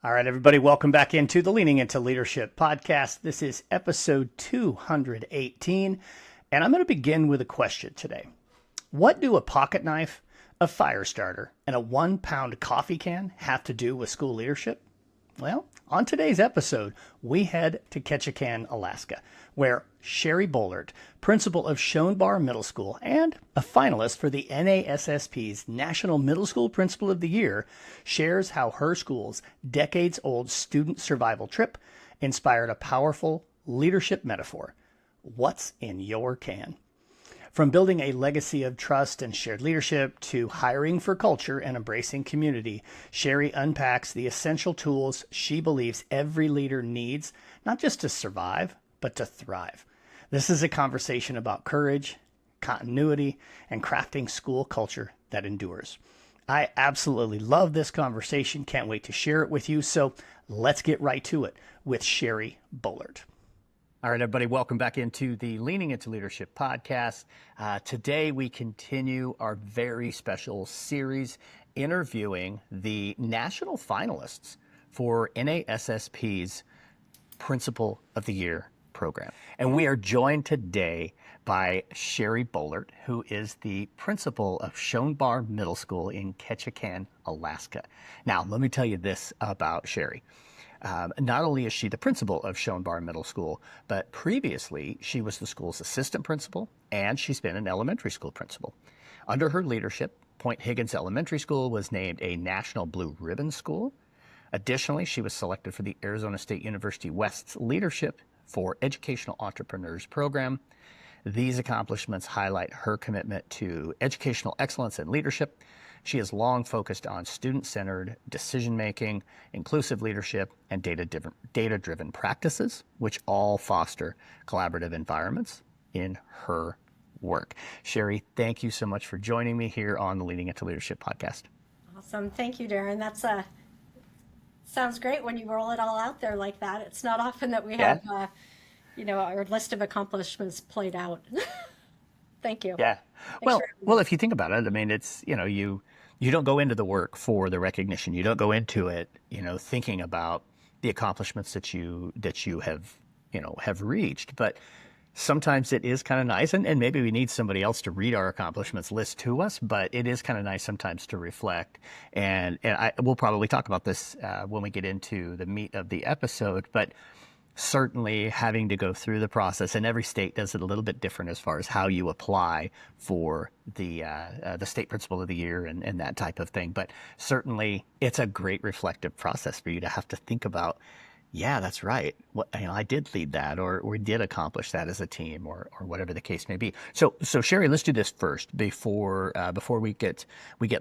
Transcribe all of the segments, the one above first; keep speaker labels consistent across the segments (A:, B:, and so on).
A: All right, everybody, welcome back into the Leaning Into Leadership podcast. This is episode 218, and I'm going to begin with a question today. What do a pocket knife, a fire starter, and a 1-pound coffee can have to do with school leadership? Well, on today's episode, we head to Ketchikan, Alaska, where Sherilynn Boehlert, principal of Schoenbar Middle School and a finalist for the NASSP's National Middle School Principal of the Year, shares how her school's decades-old student survival trip inspired a powerful leadership metaphor. What's in your can? From building a legacy of trust and shared leadership to hiring for culture and embracing community, Sheri unpacks the essential tools she believes every leader needs, not just to survive, but to thrive. This is a conversation about courage, continuity, and crafting school culture that endures. I absolutely love this conversation. Can't wait to share it with you. So let's get right to it with Sherilynn Boehlert. All right, everybody, welcome back into the Leaning Into Leadership podcast. Today, we continue our very special series interviewing the national finalists for NASSP's Principal of the Year program. And we are joined today by Sherilynn Boehlert, who is the principal of Schoenbar Middle School in Ketchikan, Alaska. Now, let me tell you this about Sheri. Not only is she the principal of Schoenbar Middle School, but previously she was the school's assistant principal and she's been an elementary school principal. Under her leadership, Point Higgins Elementary School was named a National Blue Ribbon School. Additionally, she was selected for the Arizona State University West's Leadership for Educational Entrepreneurs program. These accomplishments highlight her commitment to educational excellence and leadership. She has long focused on student-centered decision-making, inclusive leadership, and data-driven practices, which all foster collaborative environments in her work. Sheri, thank you so much for joining me here on the Leaning Into Leadership podcast.
B: Awesome. Thank you, Darren. That's sounds great when you roll it all out there like that. It's not often that we have, our list of accomplishments played out. Thank you.
A: Yeah. Well, if you think about it, I mean, it's, you don't go into the work for the recognition. You don't go into it, thinking about the accomplishments that you have reached. But sometimes it is kind of nice, and maybe we need somebody else to read our accomplishments list to us, but it is kind of nice sometimes to reflect. And we'll probably talk about this when we get into the meat of the episode, but certainly having to go through the process, and every state does it a little bit different as far as how you apply for the state principal of the year and that type of thing. But certainly it's a great reflective process for you to have to think about, yeah, that's right. I did lead that, or we did accomplish that as a team, or whatever the case may be. So Sheri, let's do this first before we get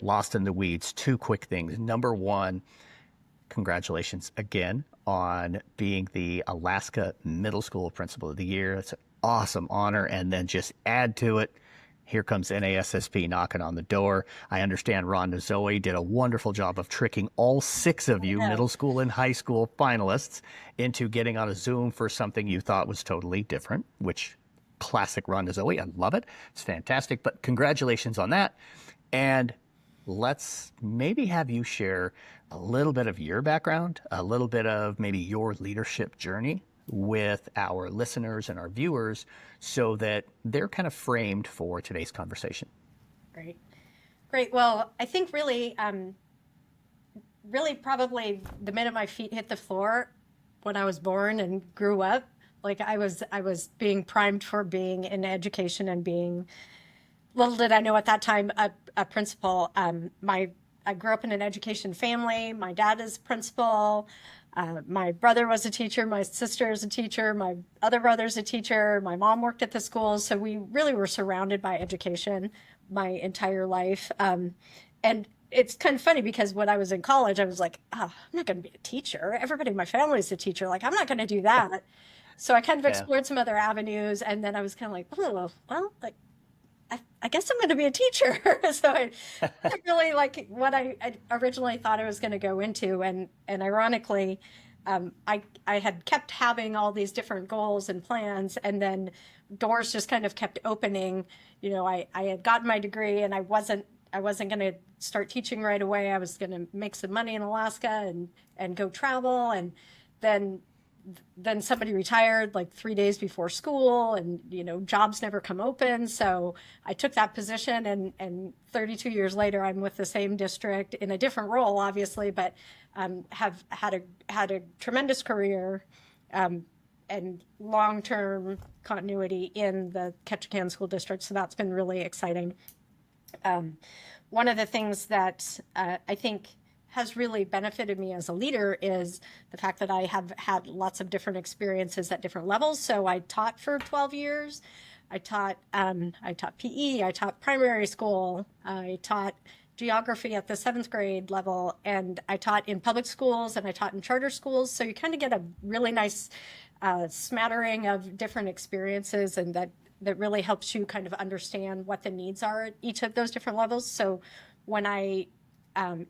A: lost in the weeds. Two quick things. Number one, congratulations again on being the Alaska Middle School Principal of the Year. It's an awesome honor. And then just add to it, here comes NASSP knocking on the door. I understand Rhonda Zoe did a wonderful job of tricking all 6 of you middle school and high school finalists into getting on a Zoom for something you thought was totally different, which classic Rhonda Zoe. I love it. It's fantastic. But congratulations on that. And let's maybe have you share a little bit of your background, a little bit of maybe your leadership journey with our listeners and our viewers so that they're kind of framed for today's conversation.
B: Great. Well, I think really probably the minute my feet hit the floor when I was born and grew up, like I was being primed for being in education and being, little did I know at that time, a principal. I grew up in an education family. My dad is principal. My brother was a teacher. My sister is a teacher. My other brother's a teacher. My mom worked at the school. So we really were surrounded by education my entire life. And it's kind of funny because when I was in college, I was like, oh, I'm not going to be a teacher. Everybody in my family is a teacher. Like, I'm not going to do that. So I kind of explored some other avenues. And then I was kind of like, oh, well, like, I guess I'm going to be a teacher. So I really like what I originally thought I was going to go into. And ironically, I had kept having all these different goals and plans, and then doors just kind of kept opening. I had gotten my degree and I wasn't I wasn't going to start teaching right away. I was going to make some money in Alaska and go travel. And then somebody retired like 3 days before school, and jobs never come open. So I took that position, and 32 years later, I'm with the same district in a different role, obviously, but have had a tremendous career and long-term continuity in the Ketchikan school district. So that's been really exciting. One of the things that I think has really benefited me as a leader is the fact that I have had lots of different experiences at different levels. So I taught for 12 years. I taught PE. I taught primary school. I taught geography at the 7th grade level, and I taught in public schools, and I taught in charter schools. So you kind of get a really nice smattering of different experiences, and that really helps you kind of understand what the needs are at each of those different levels. So when I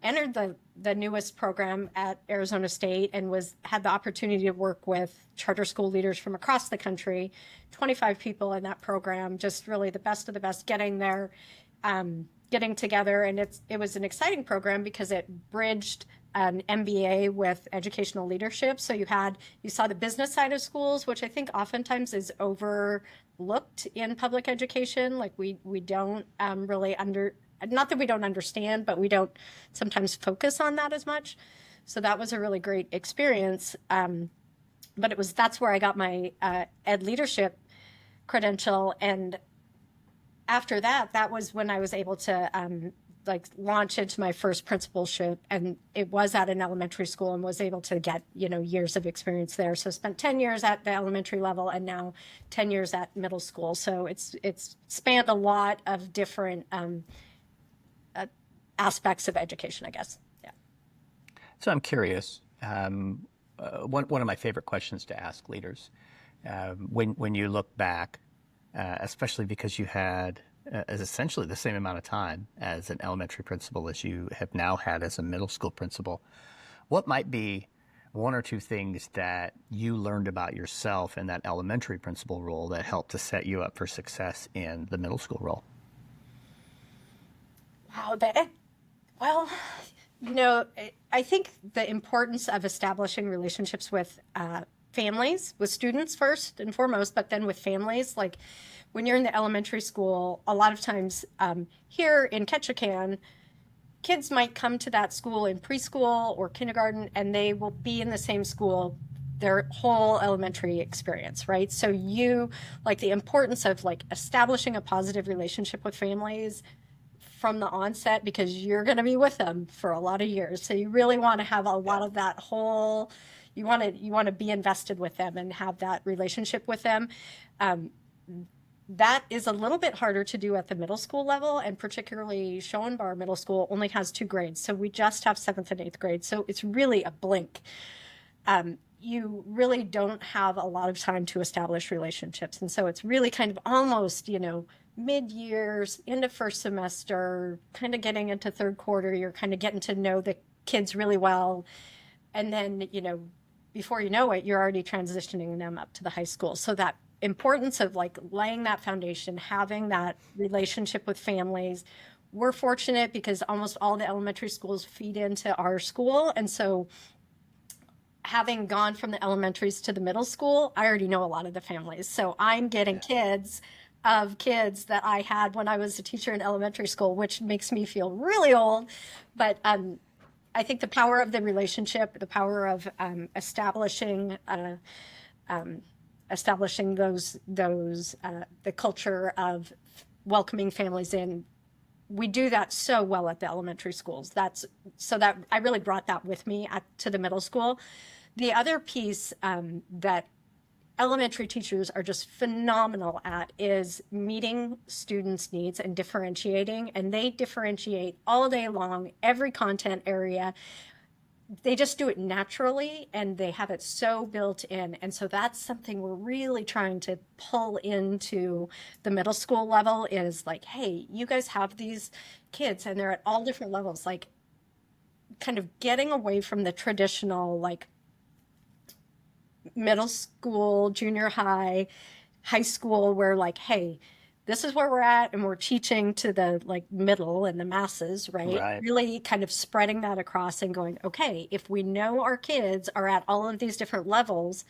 B: entered the newest program at Arizona State and had the opportunity to work with charter school leaders from across the country, 25 people in that program, just really the best of the best getting there, getting together. And it was an exciting program because it bridged an MBA with educational leadership. So you saw the business side of schools, which I think oftentimes is overlooked in public education. Like we don't really not that we don't understand, but we don't sometimes focus on that as much. So that was a really great experience. But that's where I got my ed leadership credential. And after that was when I was able to launch into my first principalship. And it was at an elementary school, and was able to get, years of experience there. So spent 10 years at the elementary level, and now 10 years at middle school. So it's spanned a lot of different aspects of education, I guess. Yeah.
A: So I'm curious. One of my favorite questions to ask leaders, when you look back, especially because you had as essentially the same amount of time as an elementary principal as you have now had as a middle school principal, what might be one or two things that you learned about yourself in that elementary principal role that helped to set you up for success in the middle school role?
B: Wow, well, I think the importance of establishing relationships with families, with students first and foremost, but then with families. Like when you're in the elementary school, a lot of times here in Ketchikan, kids might come to that school in preschool or kindergarten, and they will be in the same school their whole elementary experience, right? So the importance of establishing a positive relationship with families from the onset, because you're going to be with them for a lot of years. So you really want to have a lot of that whole, you want to be invested with them and have that relationship with them. That is a little bit harder to do at the middle school level, and particularly Schoenbar Middle School only has 2 grades. So we just have 7th and 8th grade. So it's really a blink. You really don't have a lot of time to establish relationships. And so it's really kind of almost, mid-years, into first semester, kind of getting into third quarter, you're kind of getting to know the kids really well. And then, before you know it, you're already transitioning them up to the high school. So that importance of laying that foundation, having that relationship with families. We're fortunate because almost all the elementary schools feed into our school. And so having gone from the elementaries to the middle school, I already know a lot of the families. So I'm getting kids that I had when I was a teacher in elementary school, which makes me feel really old. But I think the power of the relationship, the power of establishing those the culture of welcoming families in, we do that so well at the elementary schools. That I really brought that with me to the middle school. The other piece that elementary teachers are just phenomenal at is meeting students' needs and differentiating, and they differentiate all day long, every content area. They just do it naturally, and they have it so built in. And so that's something we're really trying to pull into the middle school level, is hey, you guys have these kids and they're at all different levels, kind of getting away from the traditional middle school, junior high, high school, where hey, this is where we're at, and we're teaching to the like middle and the masses, right?
A: Right.
B: Really kind of spreading that across and going, okay, if we know our kids are at all of these different levels,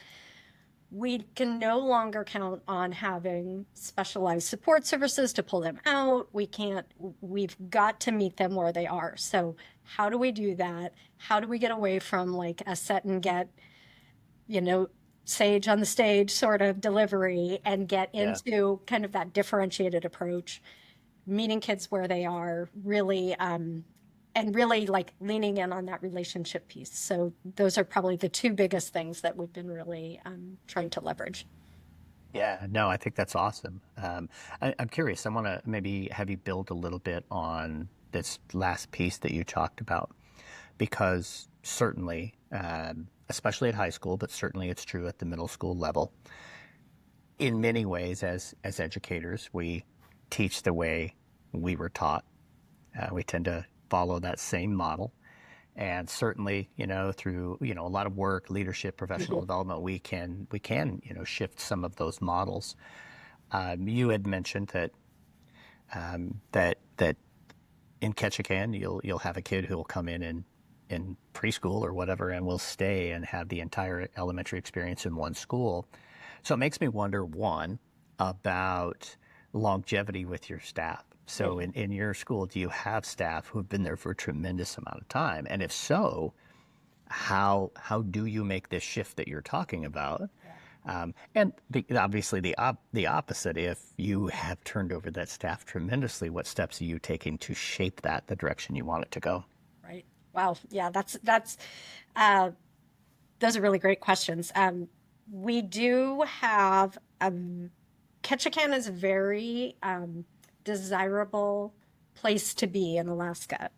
B: we can no longer count on having specialized support services to pull them out. We've got to meet them where they are. So how do we do that? How do we get away from like a set and get, sage on the stage sort of delivery and get
A: Yeah.
B: into kind of that differentiated approach, meeting kids where they are really, and really like leaning in on that relationship piece. So those are probably the two biggest things that we've been really trying to leverage.
A: Yeah, no, I think that's awesome. I'm curious. I want to maybe have you build a little bit on this last piece that you talked about, because certainly, especially at high school, but certainly it's true at the middle school level. In many ways, as educators, we teach the way we were taught. We tend to follow that same model. And certainly, through, a lot of work, leadership, professional development, we can, shift some of those models. You had mentioned that in Ketchikan, you'll have a kid who will come in preschool or whatever, and will stay and have the entire elementary experience in one school. So it makes me wonder, one, about longevity with your staff. So in your school, do you have staff who have been there for a tremendous amount of time? And if so, how do you make this shift that you're talking about? Obviously the opposite, if you have turned over that staff tremendously, what steps are you taking to shape that the direction you want it to go?
B: Right. Wow. Yeah, those are really great questions. We do have, Ketchikan is a very desirable place to be in Alaska.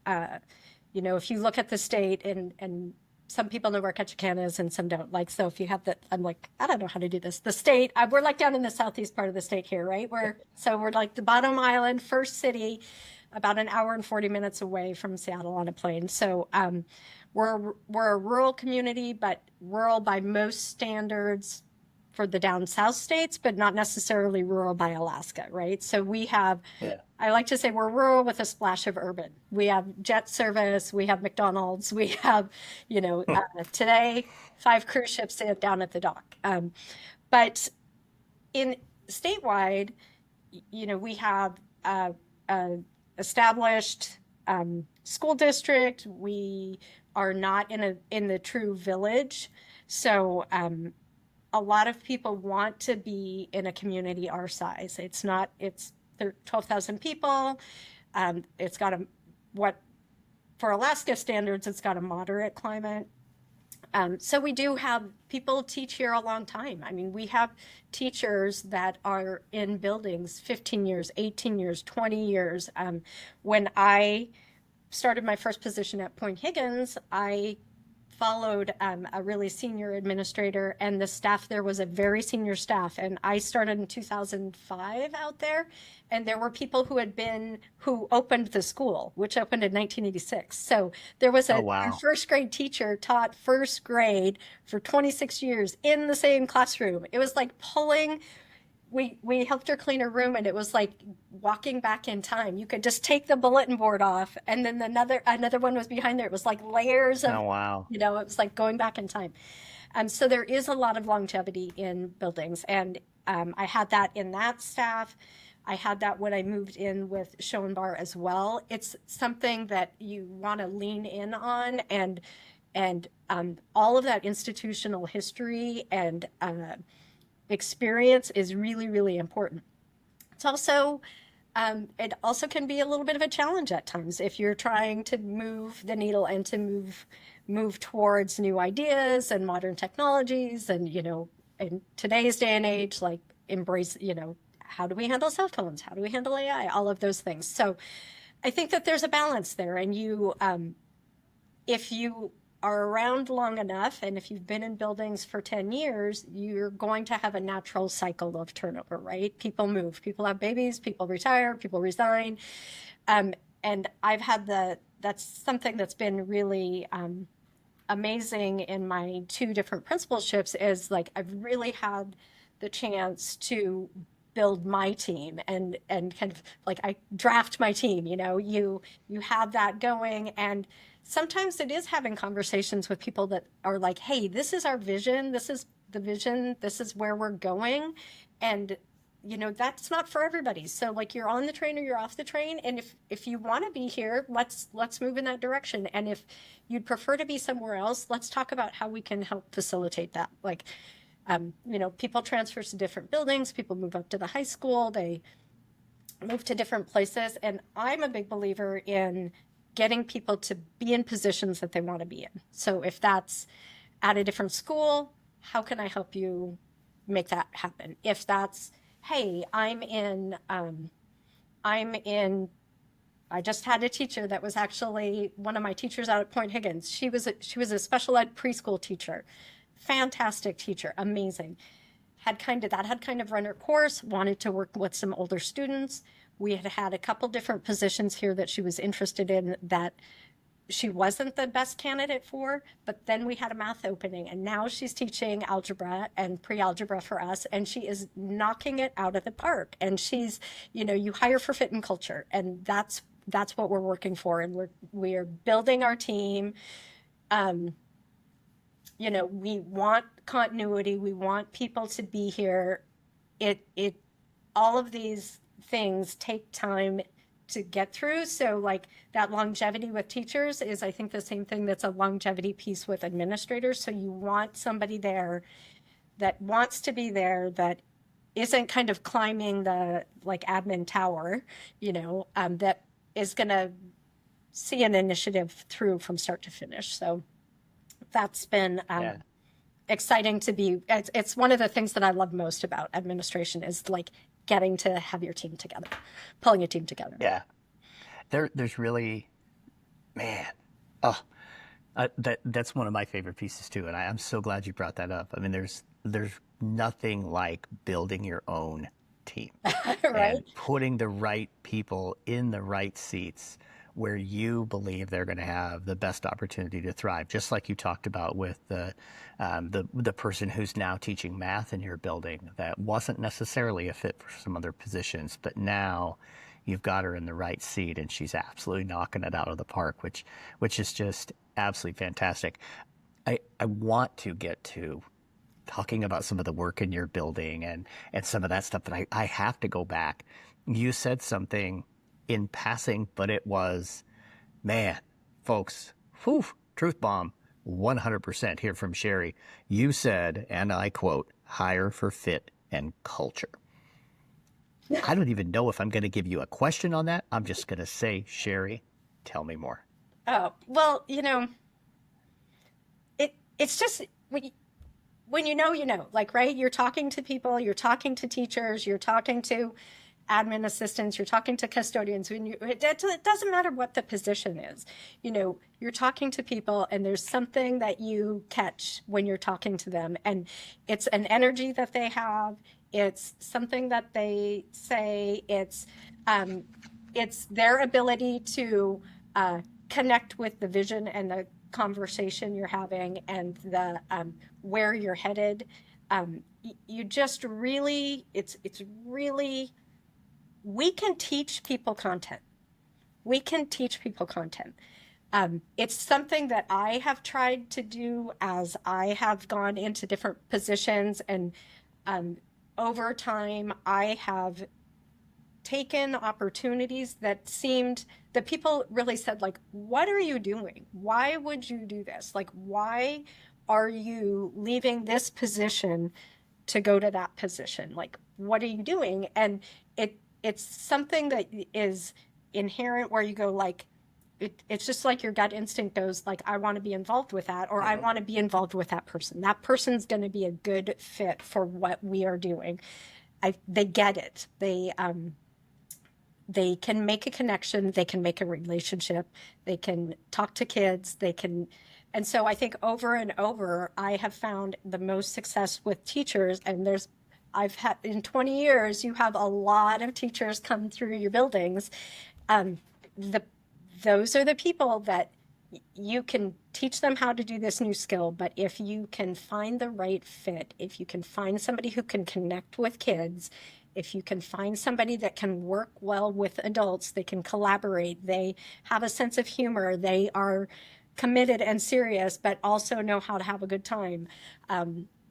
B: If you look at the state, and some people know where Ketchikan is and some don't. Like, so if you have that, I'm like, I don't know how to do this. The state, we're like down in the southeast part of the state here, right? We're like the bottom island, first city, about an hour and 40 minutes away from Seattle on a plane. So we're a rural community, but rural by most standards for the down south states, but not necessarily rural by Alaska, right? So we have, I like to say we're rural with a splash of urban. We have jet service, we have McDonald's, we have, today 5 cruise ships down at the dock. But in statewide, we have established school district. We are not in the true village, so a lot of people want to be in a community our size. It's 12,000 people. It's got for Alaska standards, it's got a moderate climate. So we do have people teach here a long time. I mean, we have teachers that are in buildings 15 years, 18 years, 20 years. When I started my first position at Point Higgins, I followed a really senior administrator, and the staff there was a very senior staff. And I started in 2005 out there, and there were people who opened the school, which opened in 1986. So there was our first grade teacher taught first grade for 26 years in the same classroom. It was like we helped her clean her room, and it was like walking back in time. You could just take the bulletin board off, and then another one was behind there. It was like layers of, it was like going back in time. So there is a lot of longevity in buildings, and I had that in that staff. I had that when I moved in with Schoenbar as well. It's something that you want to lean in on, and all of that institutional history and experience is really, really important. It's also, it also can be a little bit of a challenge at times if you're trying to move the needle and to move towards new ideas and modern technologies, and in today's day and age, like embrace, how do we handle cell phones? How do we handle AI? All of those things. So I think that there's a balance there, and if you are around long enough, and if you've been in buildings for 10 years, you're going to have a natural cycle of turnover, right? People move, people have babies, people retire, people resign. And I've had that's something that's been really amazing in my 2 different principalships, is like I've really had the chance to build my team and kind of like I draft my team, you have that going. And sometimes it is having conversations with people that are like, hey, this is our vision, this is the vision, this is where we're going. And that's not for everybody. So like, you're on the train or you're off the train. And if you want to be here, let's move in that direction. And if you'd prefer to be somewhere else, let's talk about how we can help facilitate that. Like, people transfer to different buildings, people move up to the high school, they move to different places. And I'm a big believer in getting people to be in positions that they want to be in. So if that's at a different school, how can I help you make that happen? If that's, hey, I just had a teacher that was actually one of my teachers out at Point Higgins. She was a special ed preschool teacher, fantastic teacher, amazing. Had kind of run her course, wanted to work with some older students. We had a couple different positions here that she was interested in that she wasn't the best candidate for, but then we had a math opening, and now she's teaching algebra and pre-algebra for us, and she is knocking it out of the park. And she's, you hire for fit and culture, and that's what we're working for. And we're building our team. We want continuity. We want people to be here. All of these things take time to get through. So like that longevity with teachers is, I think, the same thing that's a longevity piece with administrators. So you want somebody there that wants to be there, that isn't kind of climbing the like admin tower, that is going to see an initiative through from start to finish. So that's been exciting to be. It's one of the things that I love most about administration is like getting to have your team together, pulling a team together.
A: Yeah. There's really, man, that's one of my favorite pieces too. And I'm so glad you brought that up. I mean, there's nothing like building your own team.
B: Right.
A: And putting the right people in the right seats where you believe they're going to have the best opportunity to thrive. Just like you talked about with the person who's now teaching math in your building that wasn't necessarily a fit for some other positions, but now you've got her in the right seat and she's absolutely knocking it out of the park, which is just absolutely fantastic. I want to get to talking about some of the work in your building and some of that stuff, but I have to go back. You said something in passing, but it was, man, folks, whew, truth bomb, 100% here from Sheri. You said, and I quote, hire for fit and culture. I don't even know if I'm going to give you a question on that. I'm just going to say, Sheri, tell me more.
B: Oh, well, it's just when like, right, you're talking to people, you're talking to teachers, you're talking to admin assistants, you're talking to custodians. It doesn't matter what the position is. You're talking to people, and there's something that you catch when you're talking to them, and it's an energy that they have. It's something that they say. It's their ability to connect with the vision and the conversation you're having and the where you're headed. You just really, it's really. We can teach people content. It's something that I have tried to do as I have gone into different positions. And over time, I have taken opportunities that people really said, like, what are you doing? Why would you do this? Like, why are you leaving this position to go to that position? Like, what are you doing? And it's something that is inherent where you go like, it's just like your gut instinct goes like, I want to be involved with that, or I want to be involved with that person. That person's going to be a good fit for what we are doing. They get it. They can make a connection. They can make a relationship. They can talk to kids. And so I think over and over, I have found the most success with teachers. And I've had in 20 years, you have a lot of teachers come through your buildings. Those are the people that you can teach them how to do this new skill. But if you can find the right fit, if you can find somebody who can connect with kids If you can find somebody that can work well with adults, they can collaborate, they have a sense of humor, they are committed and serious, but also know how to have a good time.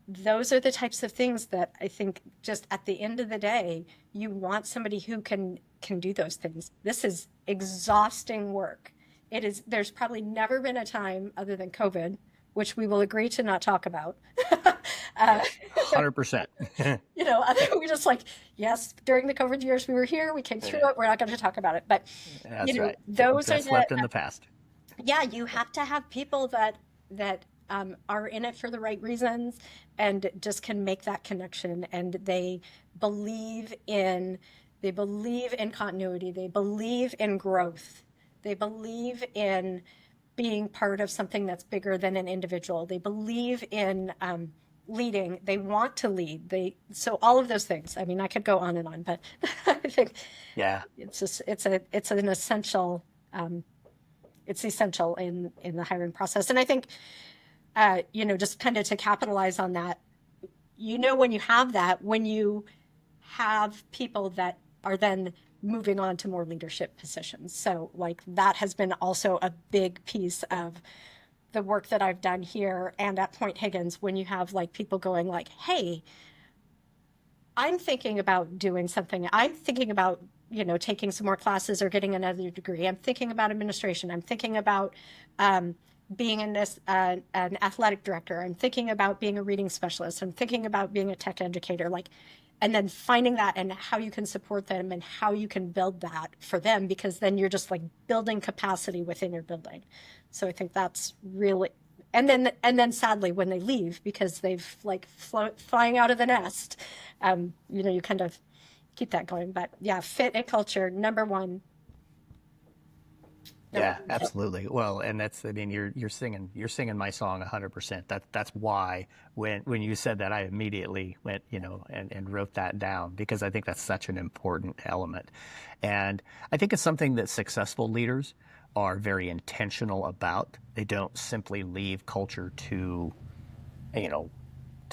B: Those are the types of things that I think just at the end of the day, you want somebody who can do those things. This is exhausting work. It is, there's probably never been a time other than COVID, which we will agree to not talk about.
A: 100%.
B: We just like, yes, during the COVID years we were here, we came through it. We're not going to talk about it. But,
A: That's right.
B: those
A: That's
B: are
A: left in the past.
B: Yeah, you have to have people that are in it for the right reasons and just can make that connection, and they believe in continuity, they believe in growth, they believe in being part of something that's bigger than an individual, they believe in leading, they want to lead, so all of those things. I mean, I could go on and on, but I think it's just it's an essential it's essential in the hiring process. And I think just kind of to capitalize on that, when you have that, when you have people that are then moving on to more leadership positions. So like that has been also a big piece of the work that I've done here and at Point Higgins, when you have like people going like, hey, I'm thinking about doing something. I'm thinking about, taking some more classes or getting another degree. I'm thinking about administration. I'm thinking about being an athletic director. I'm thinking about being a reading specialist. I'm thinking about being a tech educator. And then finding that and how you can support them and how you can build that for them, because then you're just like building capacity within your building. So I think that's really, and then sadly when they leave because they've like flying out of the nest, you kind of keep that going. But yeah, fit and culture, number one.
A: Yeah, absolutely. Well, and you're singing my song 100%. That's why when you said that, I immediately went, and wrote that down, because I think that's such an important element. And I think it's something that successful leaders are very intentional about. They don't simply leave culture to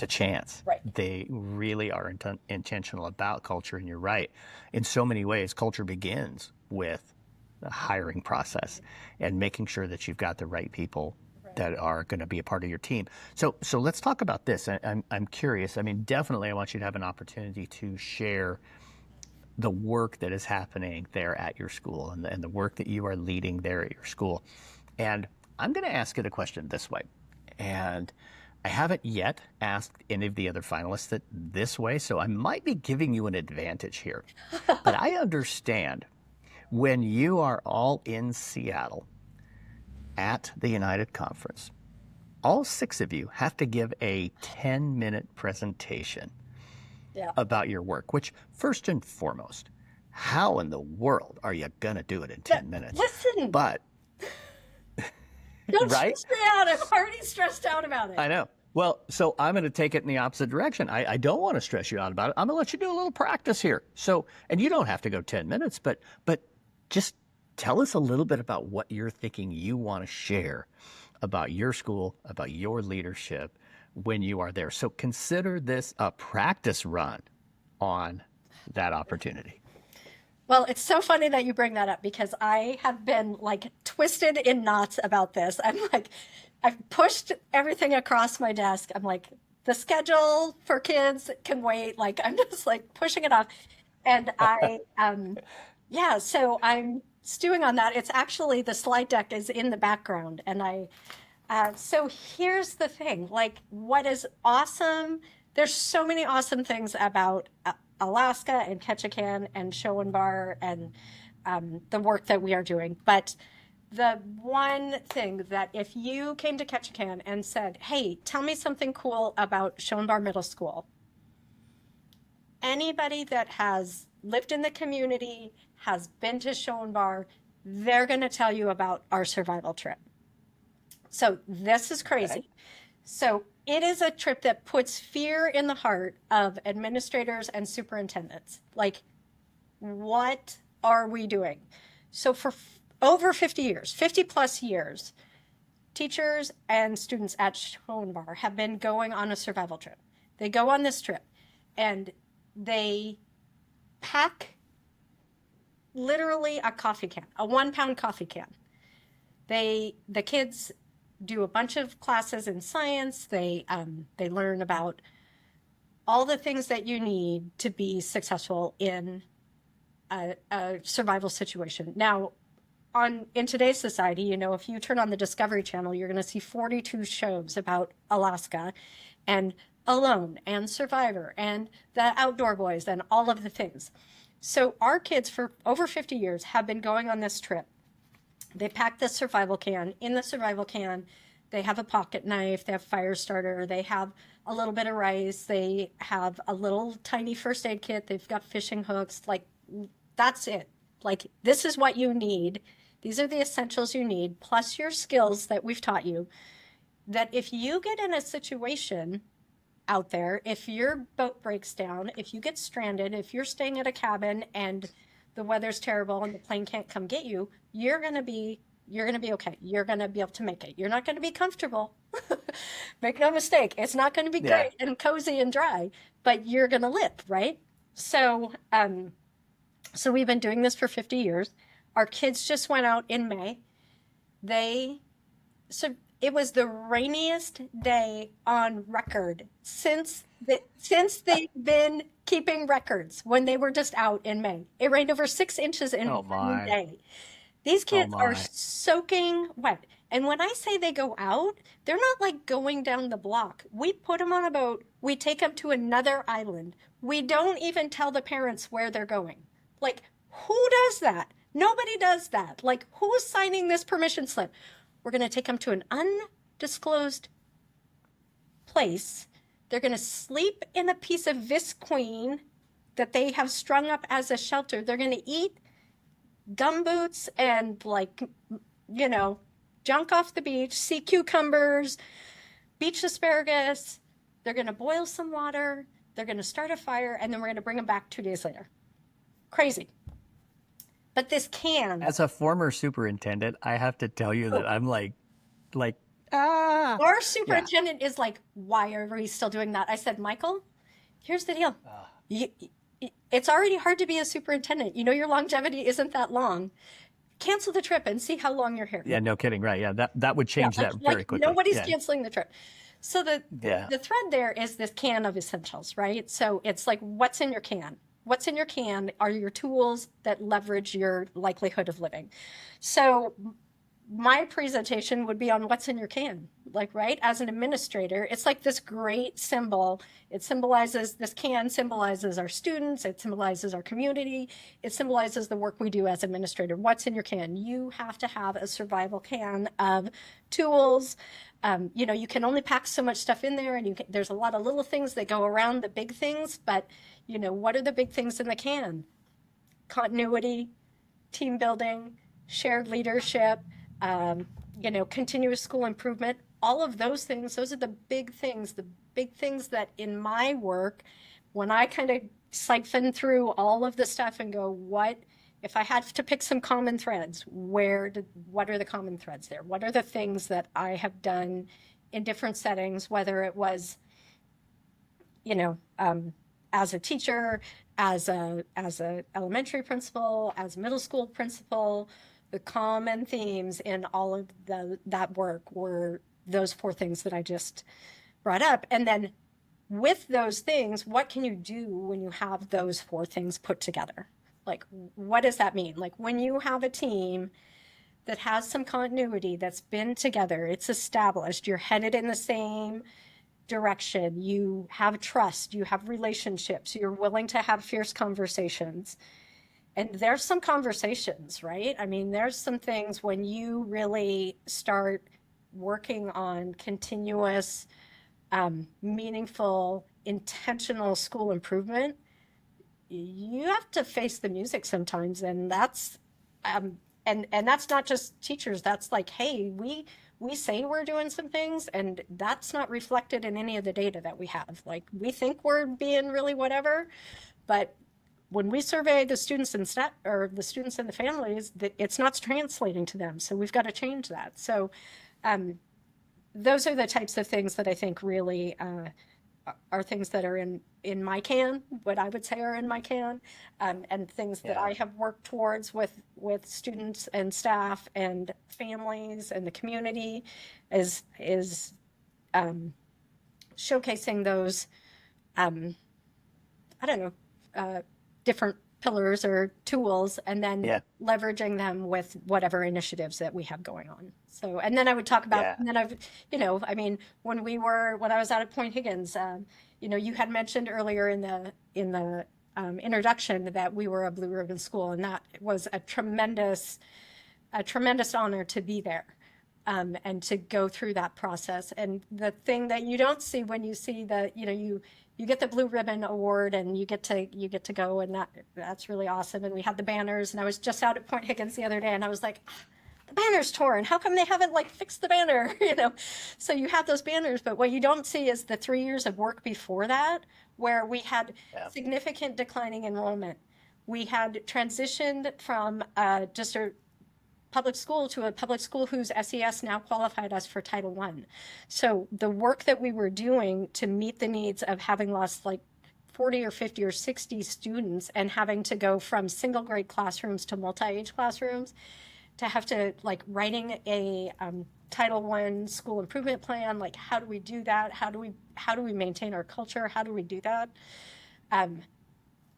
A: chance.
B: Right.
A: They really are intentional about culture. And you're right. In so many ways, culture begins with the hiring process and making sure that you've got the right people that are going to be a part of your team. So let's talk about this. I'm curious. I mean, definitely I want you to have an opportunity to share the work that is happening there at your school and the work that you are leading there at your school. And I'm going to ask you the question this way. And I haven't yet asked any of the other finalists it this way, so I might be giving you an advantage here. But I understand when you are all in Seattle at the United Conference, all 6 of you have to give a 10-minute presentation about your work, which first and foremost, how in the world are you going to do it in 10 minutes?
B: Listen.
A: But
B: don't
A: right?
B: stress me out. I'm already stressed out about it.
A: I know. Well, so I'm going to take it in the opposite direction. I don't want to stress you out about it. I'm going to let you do a little practice here. So, and you don't have to go 10 minutes, but just tell us a little bit about what you're thinking you want to share about your school, about your leadership when you are there. So consider this a practice run on that opportunity.
B: Well, it's so funny that you bring that up, because I have been like twisted in knots about this. I'm like, I've pushed everything across my desk. I'm like, the schedule for kids can wait. Like, I'm just like pushing it off. And so I'm stewing on that. It's actually, the slide deck is in the background. And so here's the thing, like, what is awesome, there's so many awesome things about Alaska and Ketchikan and Schoenbar and the work that we are doing. But the one thing that if you came to Ketchikan and said, hey, tell me something cool about Schoenbar Middle School, anybody that has lived in the community, has been to Schoenbar, they're going to tell you about our survival trip. So this is crazy. Okay. So it is a trip that puts fear in the heart of administrators and superintendents. Like, what are we doing? So for over 50 plus years, teachers and students at Schoenbar have been going on a survival trip. They go on this trip and they pack literally a coffee can, a 1 pound coffee can. The kids do a bunch of classes in science. They learn about all the things that you need to be successful in a survival situation. Now, in today's society, you know, if you turn on the Discovery Channel, you're going to see 42 shows about Alaska and Alone and Survivor and the Outdoor Boys and all of the things. So our kids for over 50 years have been going on this trip. They pack the survival can. In the survival can, they have a pocket knife, they have fire starter, they have a little bit of rice, they have a little tiny first aid kit, they've got fishing hooks. Like, that's it. Like, this is what you need. These are the essentials you need, plus your skills that we've taught you, that if you get in a situation out there, if your boat breaks down, if you get stranded, if you're staying at a cabin and the weather's terrible and the plane can't come get you, you're going to be okay. You're going to be able to make it. You're not going to be comfortable. Make no mistake. It's not going to be great and cozy and dry, but you're going to live, right? So, so we've been doing this for 50 years. Our kids just went out in May. So it was the rainiest day on record since they've been keeping records when they were just out in May. It rained over 6 inches in one day. These kids are soaking wet. And when I say they go out, they're not like going down the block. We put them on a boat. We take them to another island. We don't even tell the parents where they're going. Like, who does that? Nobody does that. Like, who's signing this permission slip? We're going to take them to an undisclosed place. They're going to sleep in a piece of Visqueen that they have strung up as a shelter. They're going to eat gumboots and, like, you know, junk off the beach, sea cucumbers, beach asparagus. They're going to boil some water. They're going to start a fire, and then we're going to bring them back 2 days later. Crazy. But this can.
C: As a former superintendent, I have to tell you that I'm like, ah.
B: Our superintendent is like, why are we still doing that? I said, Michael, here's the deal. It's already hard to be a superintendent. You know, your longevity isn't that long. Cancel the trip and see how long you're here.
C: Yeah, no kidding. Right. Yeah, that would change that very quickly.
B: Nobody's canceling the trip. So the thread there is this can of essentials, right? So it's like, what's in your can? What's in your can are your tools that leverage your likelihood of living. So my presentation would be on what's in your can, like, right? As an administrator, it's like this great symbol. It symbolizes, this can symbolizes our students. It symbolizes our community. It symbolizes the work we do as administrator. What's in your can? You have to have a survival can of tools. You know, you can only pack so much stuff in there, and there's a lot of little things that go around the big things, but you know, what are the big things in the can? Continuity, team building, shared leadership, you know, continuous school improvement, all of those things. Those are the big things that in my work, when I kind of siphon through all of the stuff and go, what, if I had to pick some common threads, what are the common threads there? What are the things that I have done in different settings, whether it was, you know, as a teacher, as a elementary principal, as a middle school principal, the common themes in all of that work were those 4 things that I just brought up. And then with those things, what can you do when you have those 4 things put together? Like, what does that mean? Like, when you have a team that has some continuity, that's been together, it's established, you're headed in the same direction, you have trust, you have relationships, you're willing to have fierce conversations. And there's some conversations, right? I mean, there's some things when you really start working on continuous, meaningful, intentional school improvement, you have to face the music sometimes. And that's, and that's not just teachers. That's like, hey, we say we're doing some things, and that's not reflected in any of the data that we have. Like, we think we're being really whatever, but when we survey the students and the students and the families, that it's not translating to them. So we've got to change that. So those are the types of things that I think really are things that are in my can, what I would say are in my can, and things that I have worked towards with students and staff and families and the community is showcasing those, I don't know, different pillars or tools, and then leveraging them with whatever initiatives that we have going on. So, and then I would talk about, and then I've, I mean, when I was out at Point Higgins, you had mentioned earlier in the introduction that we were a Blue Ribbon school, and that was a tremendous honor to be there. And to go through that process. And the thing that you don't see when you see you get the Blue Ribbon Award and you get to go, and that's really awesome. And we had the banners, and I was just out at Point Higgins the other day, and I was like, the banner's torn. How come they haven't fixed the banner? So you have those banners, but what you don't see is the 3 years of work before that, where we had significant declining enrollment. We had transitioned from just a public school to a public school whose SES now qualified us for Title I. So the work that we were doing to meet the needs of having lost 40 or 50 or 60 students and having to go from single grade classrooms to multi-age classrooms, to have to writing a Title I school improvement plan, how do we do that? How do we maintain our culture? How do we do that?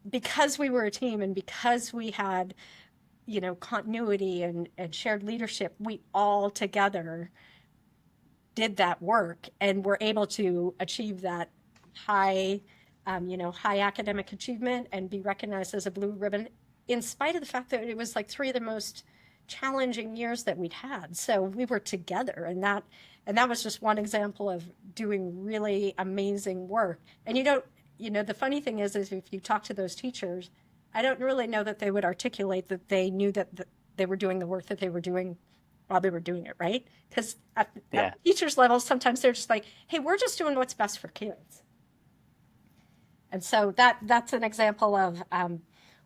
B: Because we were a team and because we had continuity and shared leadership, we all together did that work and were able to achieve that high academic achievement and be recognized as a Blue Ribbon, in spite of the fact that it was 3 of the most challenging years that we'd had. So we were together, and that was just one example of doing really amazing work. And the funny thing is if you talk to those teachers, I don't really know that they would articulate that they knew that they were doing the work that they were doing while they were doing it, right? Because at teachers' level, sometimes they're just hey, we're just doing what's best for kids. And so that's an example of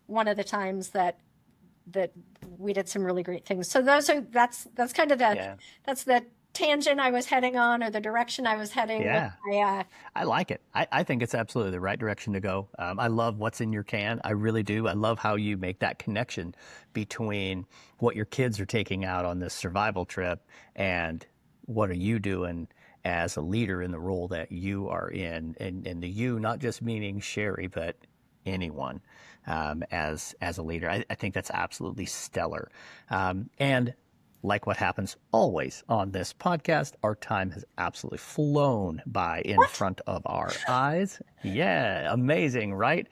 B: one of the times that we did some really great things. So that's kind of that's the tangent I was heading on, or the direction I was heading.
C: Yeah. I like it. I think it's absolutely the right direction to go. I love what's in your can. I really do. I love how you make that connection between what your kids are taking out on this survival trip and what are you doing as a leader in the role that you are in. And the you, not just meaning Sheri, but anyone as a leader. I think that's absolutely stellar. And like what happens always on this podcast, our time has absolutely flown by in front of our eyes. Yeah, amazing, right?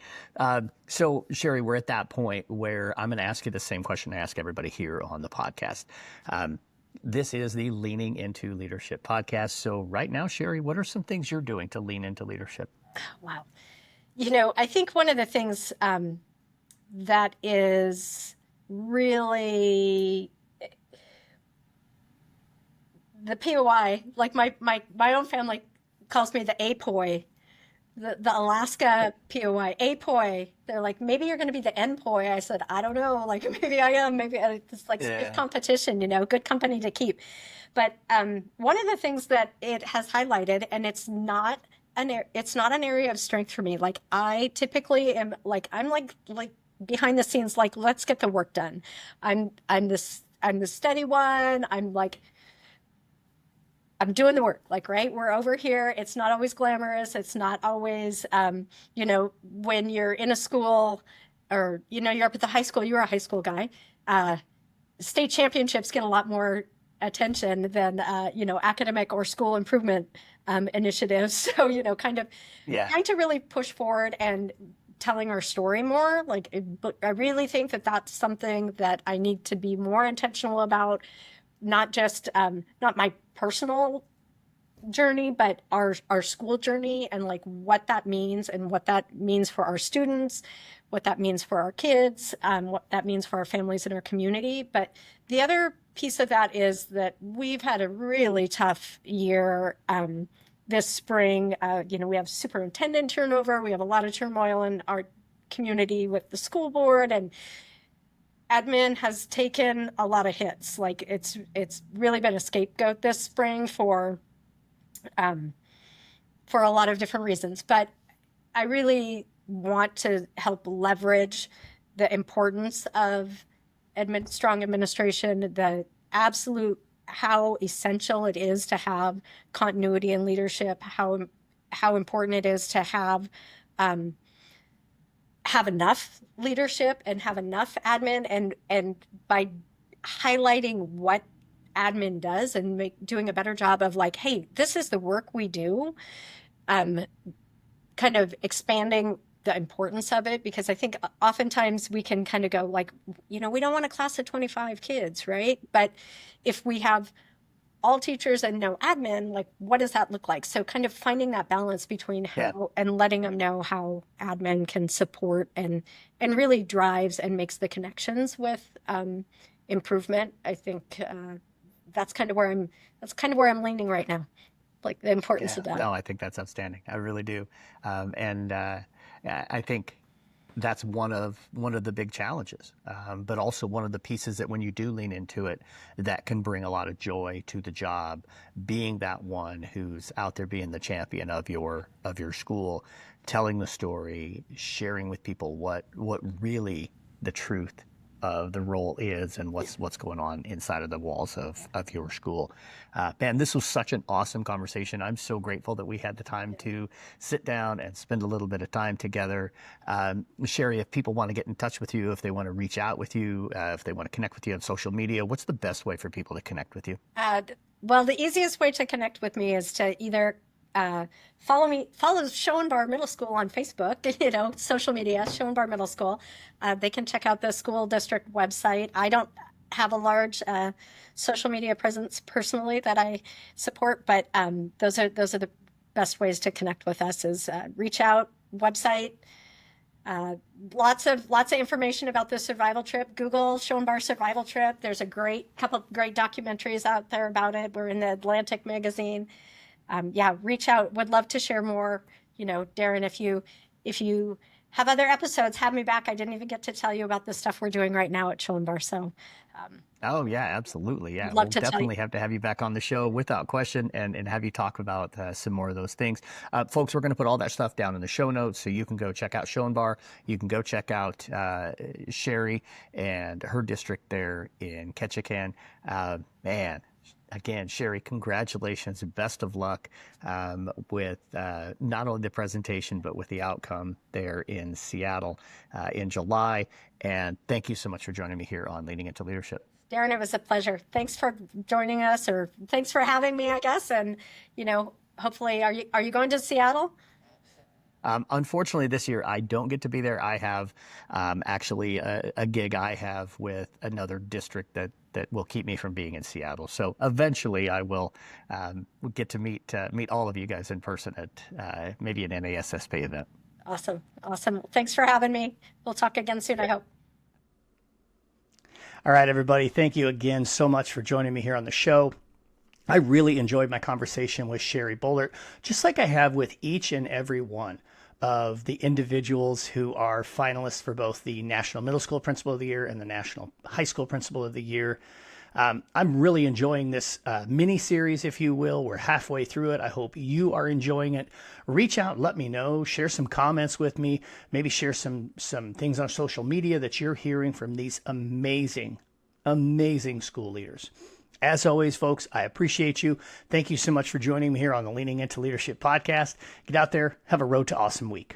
C: So, Sheri, we're at that point where I'm going to ask you the same question I ask everybody here on the podcast. This is the Leaning Into Leadership podcast. So right now, Sheri, what are some things you're doing to lean into leadership?
B: Wow. I think one of the things that is really the POY, my own family calls me the APOY, the Alaska POY, APOY. They're maybe you're going to be the NPOY. I said, I don't know. Maybe I am. Maybe it's stiff competition, good company to keep. But one of the things that it has highlighted, and it's not an area of strength for me. I typically am I'm behind the scenes, let's get the work done. I'm the steady one. I'm doing the work, right? We're over here. It's not always glamorous. It's not always, when you're in a school or, you're up at the high school, you're a high school guy. State championships get a lot more attention than, academic or school improvement initiatives. So, trying to really push forward and telling our story more. I really think that that's something that I need to be more intentional about. Not just not my personal journey, but our school journey, and what that means, and what that means for our students, what that means for our kids, what that means for our families and our community. But the other piece of that is that we've had a really tough year this spring. We have superintendent turnover. We have a lot of turmoil in our community with the school board, and admin has taken a lot of hits. It's really been a scapegoat this spring for for a lot of different reasons. But I really want to help leverage the importance of strong administration, the absolute how essential it is to have continuity in leadership, how important it is to have enough leadership and have enough admin, and by highlighting what admin does and doing a better job of like, hey, this is the work we do, kind of expanding the importance of it, because I think oftentimes we can kind of go like, we don't want a class of 25 kids, right? But if we have all teachers and no admin, like what does that look like? So kind of finding that balance between how and letting them know how admin can support and really drives and makes the connections with improvement. I think that's kind of where I'm leaning right now, like the importance of that.
C: No, I think that's outstanding. I really do. I think that's one of the big challenges, but also one of the pieces that when you do lean into it, that can bring a lot of joy to the job, being that one who's out there being the champion of your school, telling the story, sharing with people what really the truth of the role is and what's going on inside of the walls of your school. Man, this was such an awesome conversation. I'm so grateful that we had the time to sit down and spend a little bit of time together. Sheri, if people want to get in touch with you, if they want to reach out with you, if they want to connect with you on social media, what's the best way for people to connect with you?
B: Well, the easiest way to connect with me is to either follow Schoenbar Middle School on Facebook, social media, Schoenbar Middle School. They can check out the school district website. I don't have a large social media presence personally that I support, but those are the best ways to connect with us is reach out, website. Lots of information about the survival trip. Google Schoenbar survival trip. There's a couple great documentaries out there about it. We're in the Atlantic magazine. Reach out. Would love to share more. Darren, if you have other episodes, have me back. I didn't even get to tell you about the stuff we're doing right now at Schoenbar. So,
C: oh yeah, absolutely. Yeah,
B: we'll
C: definitely have to have you back on the show without question and have you talk about some more of those things. Folks, we're going to put all that stuff down in the show notes so you can go check out Schoenbar. You can go check out Sheri and her district there in Ketchikan. Man. Again, Sheri, congratulations and best of luck with not only the presentation, but with the outcome there in Seattle in July. And thank you so much for joining me here on Leaning Into Leadership.
B: Darren, it was a pleasure. Thanks for joining us, or thanks for having me, I guess. And, hopefully, are you going to Seattle?
C: Unfortunately, this year I don't get to be there. I have actually a gig I have with another district that will keep me from being in Seattle. So eventually I will get to meet all of you guys in person at maybe an NASSP event.
B: Awesome. Thanks for having me. We'll talk again soon, I hope.
A: All right, everybody. Thank you again so much for joining me here on the show. I really enjoyed my conversation with Sherilynn Boehlert, just like I have with each and every one of the individuals who are finalists for both the National Middle School Principal of the Year and the National High School Principal of the Year. I'm really enjoying this mini series, if you will. We're halfway through it. I hope you are enjoying it. Reach out, let me know, share some comments with me, maybe share some things on social media that you're hearing from these amazing school leaders. As always, folks, I appreciate you. Thank you so much for joining me here on the Leaning Into Leadership podcast. Get out there, have a Road to Awesome week.